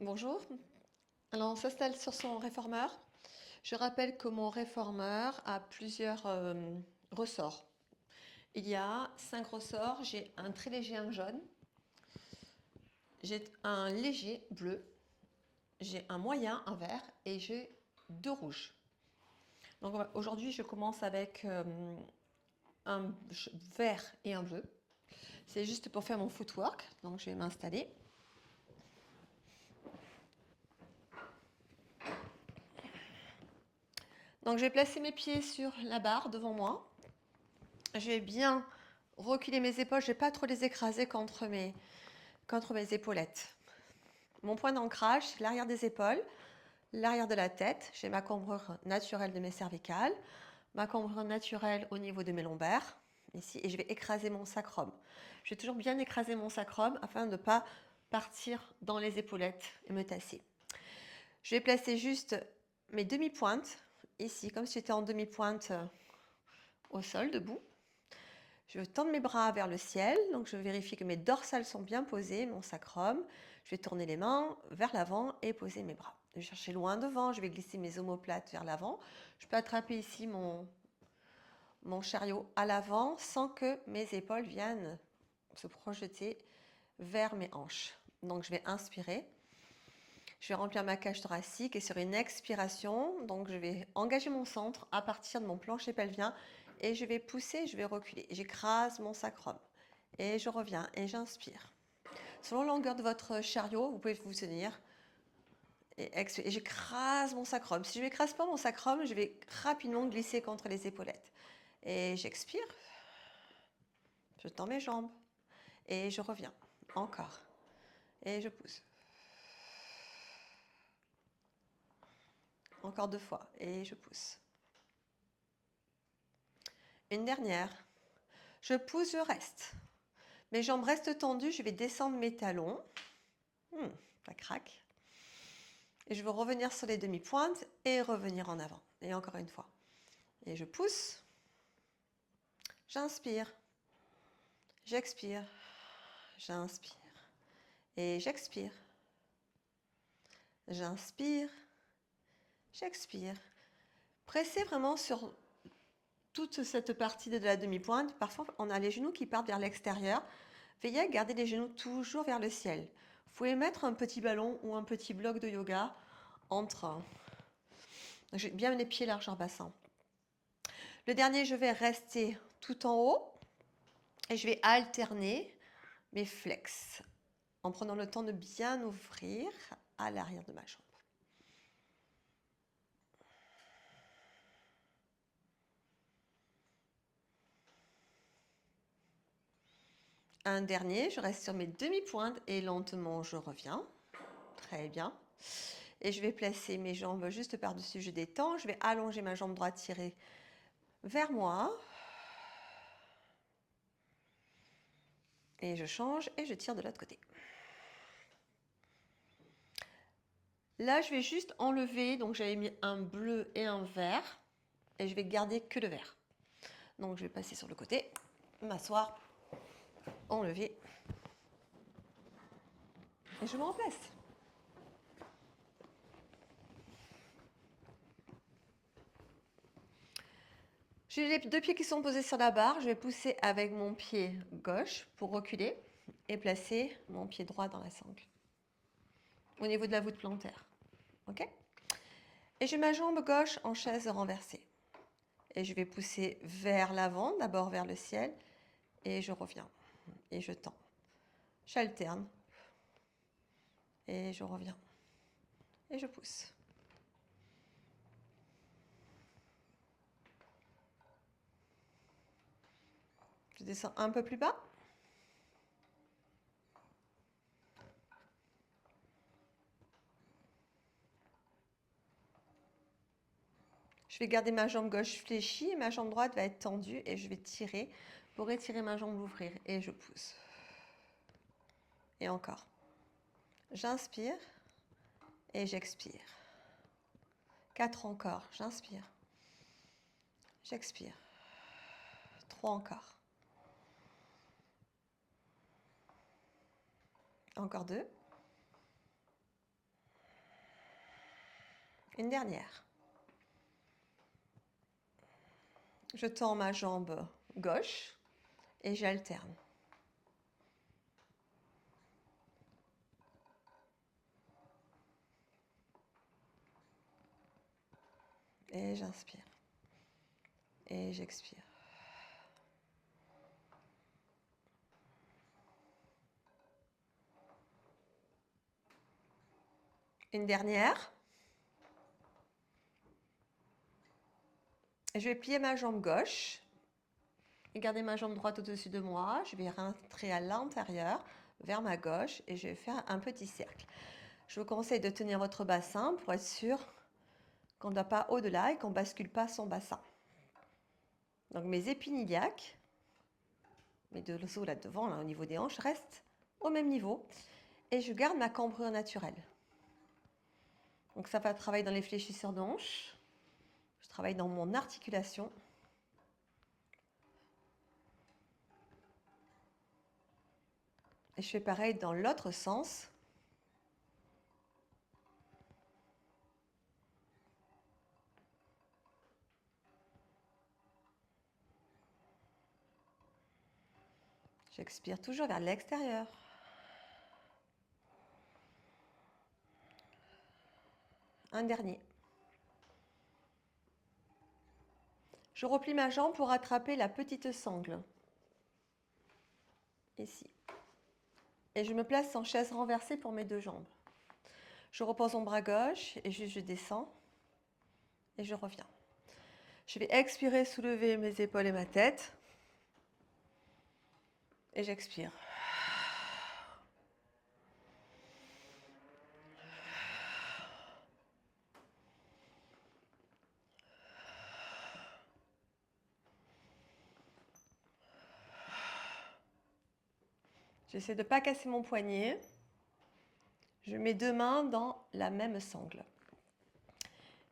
Bonjour. Alors, on s'installe sur son réformeur. Je rappelle que mon réformeur a plusieurs ressorts. Il y a 5 ressorts. J'ai un très léger, un jaune. J'ai un léger bleu. J'ai un moyen, un vert. Et j'ai 2 rouges. Donc aujourd'hui, je commence avec un vert et un bleu. C'est juste pour faire mon footwork. Donc je vais m'installer. Donc je vais placer mes pieds sur la barre devant moi. Je vais bien reculer mes épaules. Je ne vais pas trop les écraser contre mes épaulettes. Mon point d'ancrage, c'est l'arrière des épaules, l'arrière de la tête. J'ai ma cambrure naturelle de mes cervicales, ma cambrure naturelle au niveau de mes lombaires, ici, et je vais écraser mon sacrum. Je vais toujours bien écraser mon sacrum afin de ne pas partir dans les épaulettes et me tasser. Je vais placer juste mes demi-pointes, ici, comme si j'étais en demi-pointe au sol, debout. Je vais tendre mes bras vers le ciel, donc je vérifie que mes dorsales sont bien posées, mon sacrum. Je vais tourner les mains vers l'avant et poser mes bras. Je vais chercher loin devant, je vais glisser mes omoplates vers l'avant. Je peux attraper ici mon chariot à l'avant sans que mes épaules viennent se projeter vers mes hanches. Donc je vais inspirer. Je vais remplir ma cage thoracique et sur une expiration, donc je vais engager mon centre à partir de mon plancher pelvien et je vais pousser, je vais reculer. J'écrase mon sacrum et je reviens et j'inspire. Selon la longueur de votre chariot, vous pouvez vous tenir et j'écrase mon sacrum. Si je n'écrase pas mon sacrum, je vais rapidement glisser contre les épaulettes. Et j'expire, je tends mes jambes et je reviens. Encore. Et je pousse. Encore 2 fois et je pousse. Une dernière. Je pousse, je reste. Mes jambes restent tendues, je vais descendre mes talons. Ça craque. Et je vais revenir sur les demi-pointes et revenir en avant. Et encore une fois. Et je pousse. J'inspire. J'expire. J'inspire. Et j'expire. J'inspire. J'expire. Pressez vraiment sur toute cette partie de la demi-pointe. Parfois, on a les genoux qui partent vers l'extérieur. Veillez à garder les genoux toujours vers le ciel. Vous pouvez mettre un petit ballon ou un petit bloc de yoga entre. J'ai bien les pieds largeur bassin. Le dernier, je vais rester tout en haut et je vais alterner mes flex en prenant le temps de bien ouvrir à l'arrière de ma jambe. Un dernier, je reste sur mes demi-pointes et lentement je reviens. Très bien. Et je vais placer mes jambes juste par-dessus, je détends. Je vais allonger ma jambe droite tirée vers moi. Et je change et je tire de l'autre côté. Là, je vais juste enlever, donc j'avais mis un bleu et un vert. Et je vais garder que le vert. Donc je vais passer sur le côté, m'asseoir, enlever. Et je me remplace. J'ai les 2 pieds qui sont posés sur la barre. Je vais pousser avec mon pied gauche pour reculer et placer mon pied droit dans la sangle. Au niveau de la voûte plantaire. Ok ? Et j'ai ma jambe gauche en chaise renversée. Et je vais pousser vers l'avant, d'abord vers le ciel. Et je reviens. Et je tends. J'alterne. Et je reviens. Et je pousse. Je descends un peu plus bas. Je vais garder ma jambe gauche fléchie et ma jambe droite va être tendue et je vais tirer pour étirer ma jambe, l'ouvrir et je pousse. Et encore. J'inspire et j'expire. 4 encore. J'inspire. J'expire. 3 encore. Encore 2. Une dernière. Je tends ma jambe gauche et j'alterne. Et j'inspire. Et j'expire. Une dernière. Je vais plier ma jambe gauche et garder ma jambe droite au-dessus de moi. Je vais rentrer à l'intérieur, vers ma gauche, et je vais faire un petit cercle. Je vous conseille de tenir votre bassin pour être sûr qu'on ne va pas au-delà et qu'on ne bascule pas son bassin. Donc mes épines iliaques, mes deux os là devant, là, au niveau des hanches, restent au même niveau. Et je garde ma cambrure naturelle. Donc ça va travailler dans les fléchisseurs de hanches. Je travaille dans mon articulation. Et je fais pareil dans l'autre sens. J'expire toujours vers l'extérieur. Un dernier. Je replie ma jambe pour attraper la petite sangle. Ici. Et je me place en chaise renversée pour mes deux jambes. Je repose mon bras gauche et je descends. Et je reviens. Je vais expirer, soulever mes épaules et ma tête. Et j'expire. J'essaie de ne pas casser mon poignet. Je mets deux mains dans la même sangle.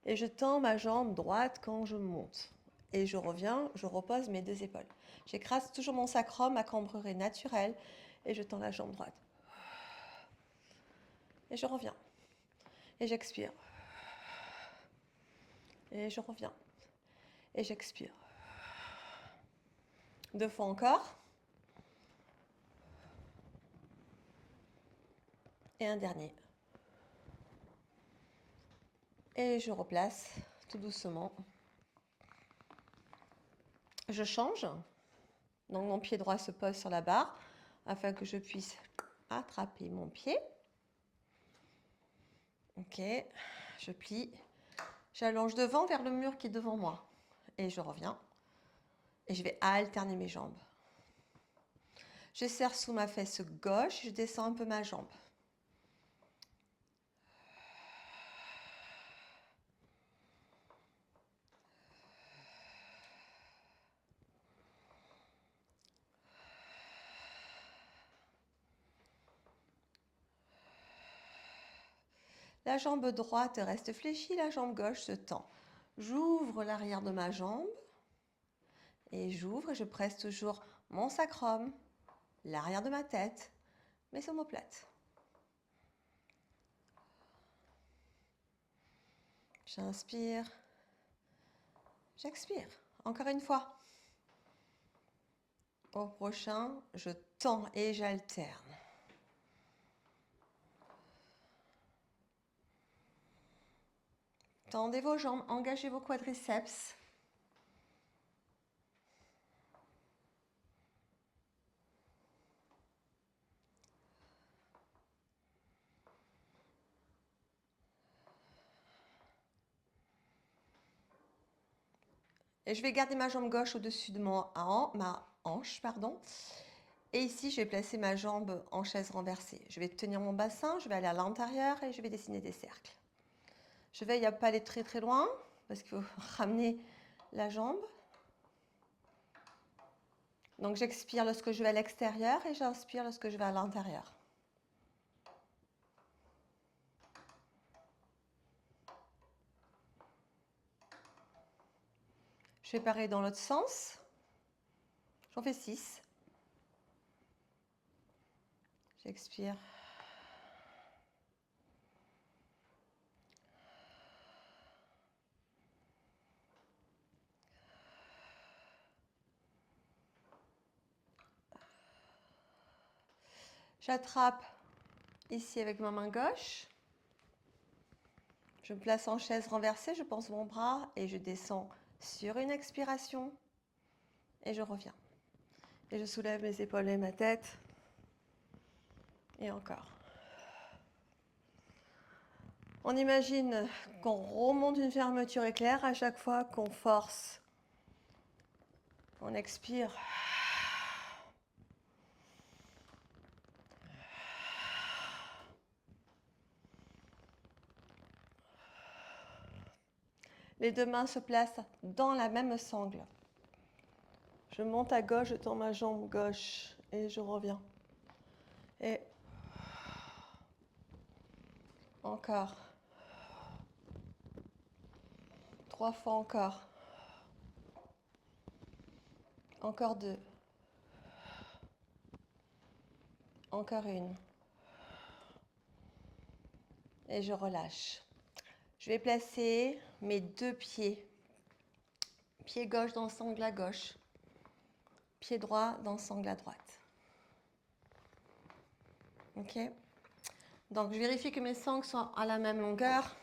Et je tends ma jambe droite quand je monte. Et je reviens, je repose mes deux épaules. J'écrase toujours mon sacrum, ma cambrure est naturelle. Et je tends la jambe droite. Et je reviens. Et j'expire. Et je reviens. Et j'expire. Deux fois encore. Et un dernier. Et je replace tout doucement. Je change. Donc mon pied droit se pose sur la barre afin que je puisse attraper mon pied. Ok, je plie. J'allonge devant vers le mur qui est devant moi. Et je reviens. Et je vais alterner mes jambes. Je serre sous ma fesse gauche, je descends un peu ma jambe. La jambe droite reste fléchie, la jambe gauche se tend. J'ouvre l'arrière de ma jambe et j'ouvre et je presse toujours mon sacrum, l'arrière de ma tête, mes omoplates. J'inspire, j'expire. Encore une fois. Au prochain, je tends et j'alterne. Tendez vos jambes, engagez vos quadriceps. Et je vais garder ma jambe gauche au-dessus de ma hanche. Et ici, je vais placer ma jambe en chaise renversée. Je vais tenir mon bassin, je vais aller à l'intérieur et je vais dessiner des cercles. Je veille à ne pas aller très très loin parce qu'il faut ramener la jambe. Donc j'expire lorsque je vais à l'extérieur et j'inspire lorsque je vais à l'intérieur. Je fais pareil dans l'autre sens. J'en fais 6. J'expire. J'attrape ici avec ma main gauche. Je me place en chaise renversée, je pense mon bras et je descends sur une expiration. Et je reviens. Et je soulève mes épaules et ma tête. Et encore. On imagine qu'on remonte une fermeture éclair à chaque fois qu'on force. On expire. Les deux mains se placent dans la même sangle. Je monte à gauche, je tends ma jambe gauche et je reviens. Et encore. 3 fois encore. Encore 2. Encore 1. Et je relâche. Je vais placer mes 2 pieds. Pied gauche dans le sangle à gauche. Pied droit dans le sangle à droite. Ok? Donc, je vérifie que mes sangles sont à la même longueur.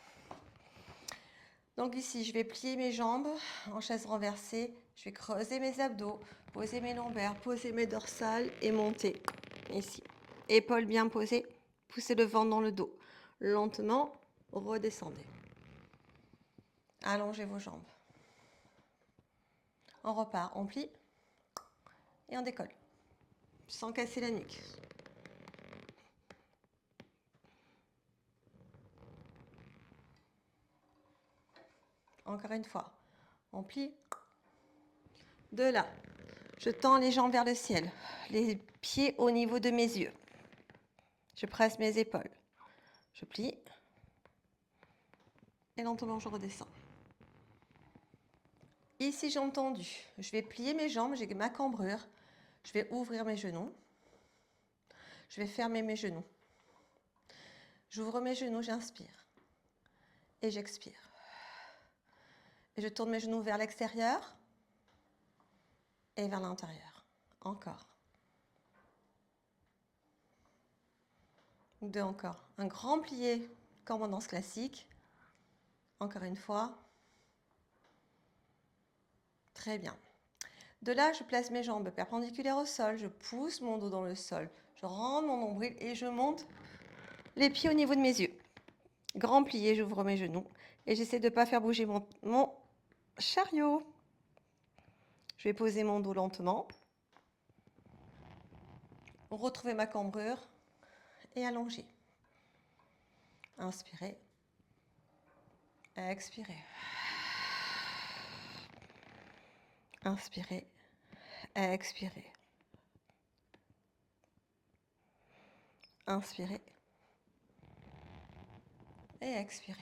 Donc ici, je vais plier mes jambes en chaise renversée. Je vais creuser mes abdos, poser mes lombaires, poser mes dorsales et monter. Ici. Épaules bien posées. Poussez le ventre dans le dos. Lentement, redescendez. Allongez vos jambes. On repart, on plie et on décolle. Sans casser la nuque. Encore une fois. On plie. De là. Je tends les jambes vers le ciel. Les pieds au niveau de mes yeux. Je presse mes épaules. Je plie. Et lentement, je redescends. Ici, jambes tendues. Je vais plier mes jambes, j'ai ma cambrure. Je vais ouvrir mes genoux. Je vais fermer mes genoux. J'ouvre mes genoux, j'inspire. Et j'expire. Et je tourne mes genoux vers l'extérieur et vers l'intérieur. Encore. 2 encore. Un grand plié comme en danse classique. Encore une fois. Très bien. De là, je place mes jambes perpendiculaires au sol. Je pousse mon dos dans le sol. Je rentre mon nombril et je monte les pieds au niveau de mes yeux. Grand plié, j'ouvre mes genoux. Et j'essaie de ne pas faire bouger mon chariot. Je vais poser mon dos lentement. Retrouver ma cambrure et allonger. Inspirez. Expirez. Inspirez. Expirez. Inspirez. Et expirez.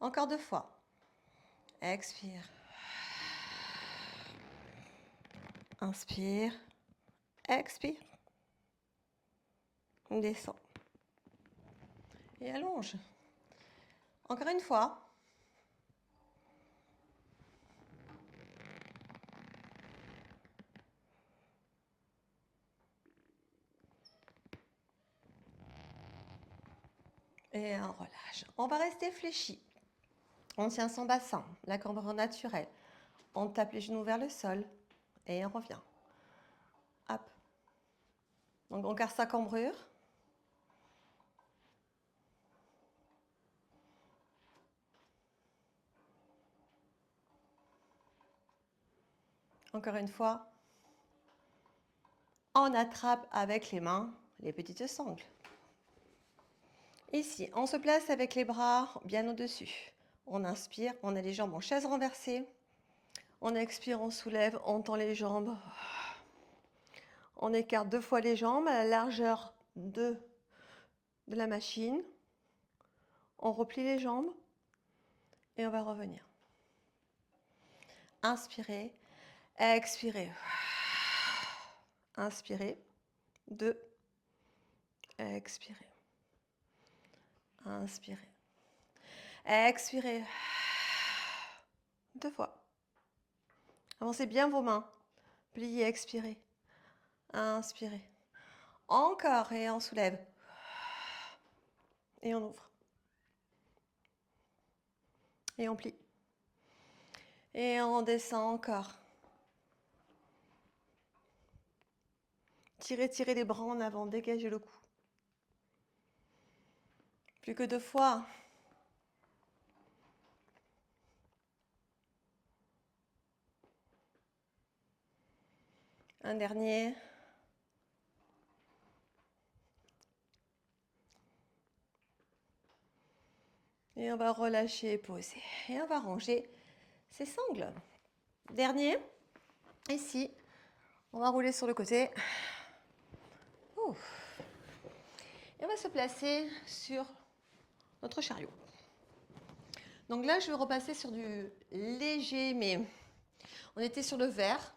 Encore 2 fois. Expire. Inspire. Expire. Descend. Et allonge. Encore une fois. Et on relâche. On va rester fléchi. On tient son bassin, la cambrure naturelle. On tape les genoux vers le sol et on revient. Hop. Donc on garde sa cambrure. Encore une fois. On attrape avec les mains les petites sangles. Ici, on se place avec les bras bien au-dessus. On inspire, on a les jambes en chaise renversée. On expire, on soulève, on tend les jambes. On écarte 2 fois les jambes à la largeur de la machine. On replie les jambes et on va revenir. Inspirez, expirez. Inspirez. 2. Expirez. Inspirez. Expirez. 2 fois. Avancez bien vos mains. Pliez, expirez. Inspirez. Encore, et on soulève. Et on ouvre. Et on plie. Et on descend encore. Tirez, tirez les bras en avant, dégagez le cou. Plus que 2 fois. Un dernier. Et on va relâcher et poser. Et on va ranger ses sangles. Dernier. Ici. On va rouler sur le côté. Ouh. Et on va se placer sur notre chariot. Donc là, je vais repasser sur du léger, mais on était sur le vert.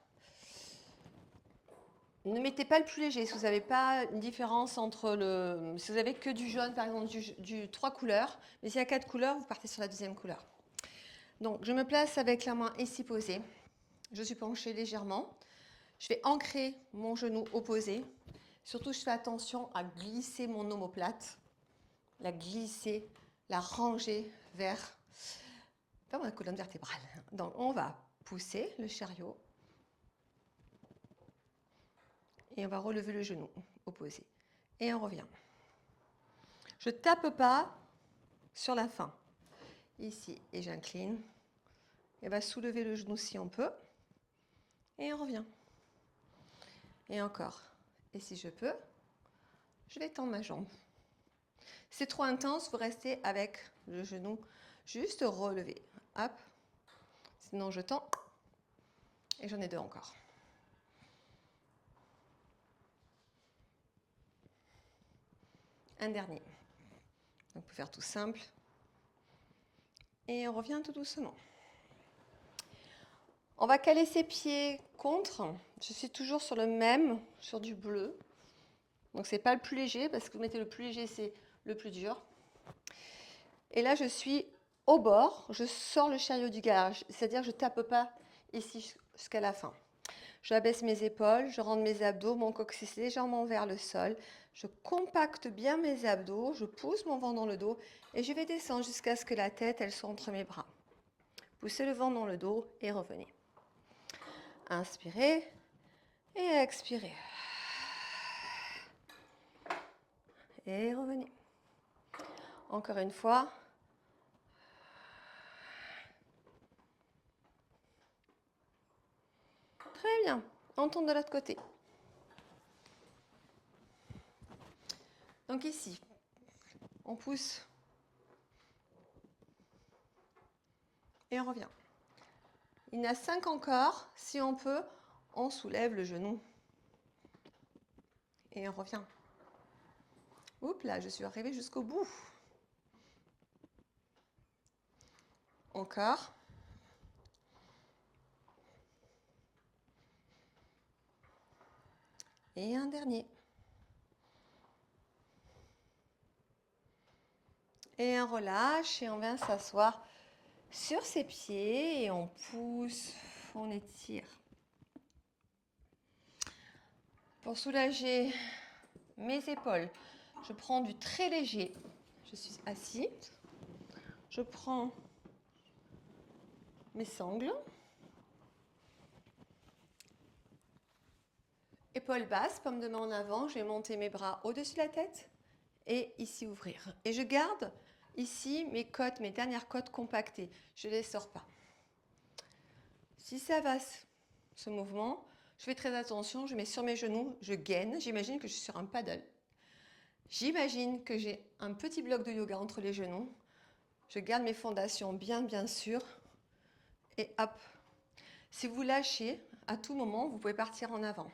Ne mettez pas le plus léger si vous n'avez pas une différence entre le... Si vous avez que du jaune, par exemple, du 3 couleurs, mais s'il y a 4 couleurs, vous partez sur la deuxième couleur. Donc, je me place avec la main ici posée. Je suis penchée légèrement. Je vais ancrer mon genou opposé. Surtout, je fais attention à glisser mon omoplate, la glisser, la ranger vers ma colonne vertébrale. Donc, on va pousser le chariot et on va relever le genou opposé. Et on revient. Je ne tape pas sur la fin. Ici, et j'incline. Et on va soulever le genou si on peut. Et on revient. Et encore. Et si je peux, je vais tendre ma jambe. C'est trop intense, vous restez avec le genou juste relevé. Hop. Sinon, je tends. Et j'en ai 2 encore. Un dernier. Donc, on peut faire tout simple. Et on revient tout doucement. On va caler ses pieds contre. Je suis toujours sur le même, sur du bleu. Donc, ce n'est pas le plus léger, parce que vous mettez le plus léger, c'est le plus dur. Et là, je suis au bord. Je sors le chariot du garage. C'est-à-dire que je ne tape pas ici jusqu'à la fin. J'abaisse mes épaules, je rentre mes abdos, mon coccyx légèrement vers le sol. Je compacte bien mes abdos, je pousse mon ventre dans le dos et je vais descendre jusqu'à ce que la tête, elle soit entre mes bras. Poussez le ventre dans le dos et revenez. Inspirez et expirez. Et revenez. Encore une fois. Très bien. On tourne de l'autre côté. Donc ici, on pousse et on revient. Il y en a 5 encore. Si on peut, on soulève le genou et on revient. Oups là, je suis arrivée jusqu'au bout. Encore. Et un dernier. Et on relâche et on vient s'asseoir sur ses pieds et on pousse, on étire. Pour soulager mes épaules, je prends du très léger. Je suis assise. Je prends mes sangles. Épaules basses, paume de main en avant. Je vais monter mes bras au-dessus de la tête et ici ouvrir. Et je garde ici mes côtes, mes dernières côtes compactées. Je ne les sors pas. Si ça va, ce mouvement, je fais très attention. Je mets sur mes genoux, je gaine. J'imagine que je suis sur un paddle. J'imagine que j'ai un petit bloc de yoga entre les genoux. Je garde mes fondations bien sûres. Et hop. Si vous lâchez, à tout moment, vous pouvez partir en avant,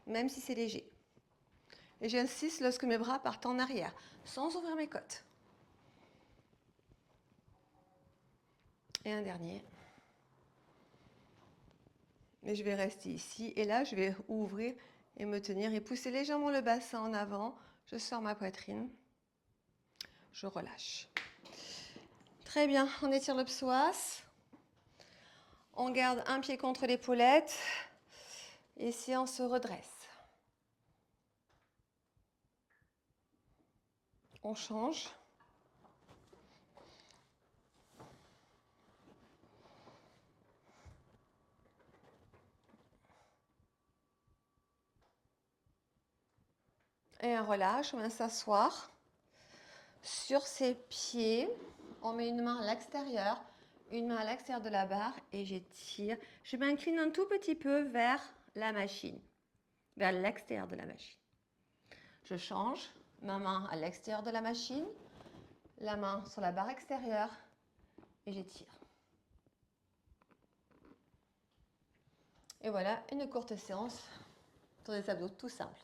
même si c'est léger. Et j'insiste lorsque mes bras partent en arrière, sans ouvrir mes côtes. Et un dernier. Et je vais rester ici. Et là, je vais ouvrir et me tenir et pousser légèrement le bassin en avant. Je sors ma poitrine. Je relâche. Très bien, on étire le psoas. On garde un pied contre l'épaulette. Et si on se redresse. On change. Et on relâche, on vient s'asseoir sur ses pieds. On met une main à l'extérieur, une main à l'extérieur de la barre et j'étire. Je m'incline un tout petit peu vers la machine, vers l'extérieur de la machine. Je change, ma main à l'extérieur de la machine, la main sur la barre extérieure et j'étire. Et voilà une courte séance pour des abdos tout simples.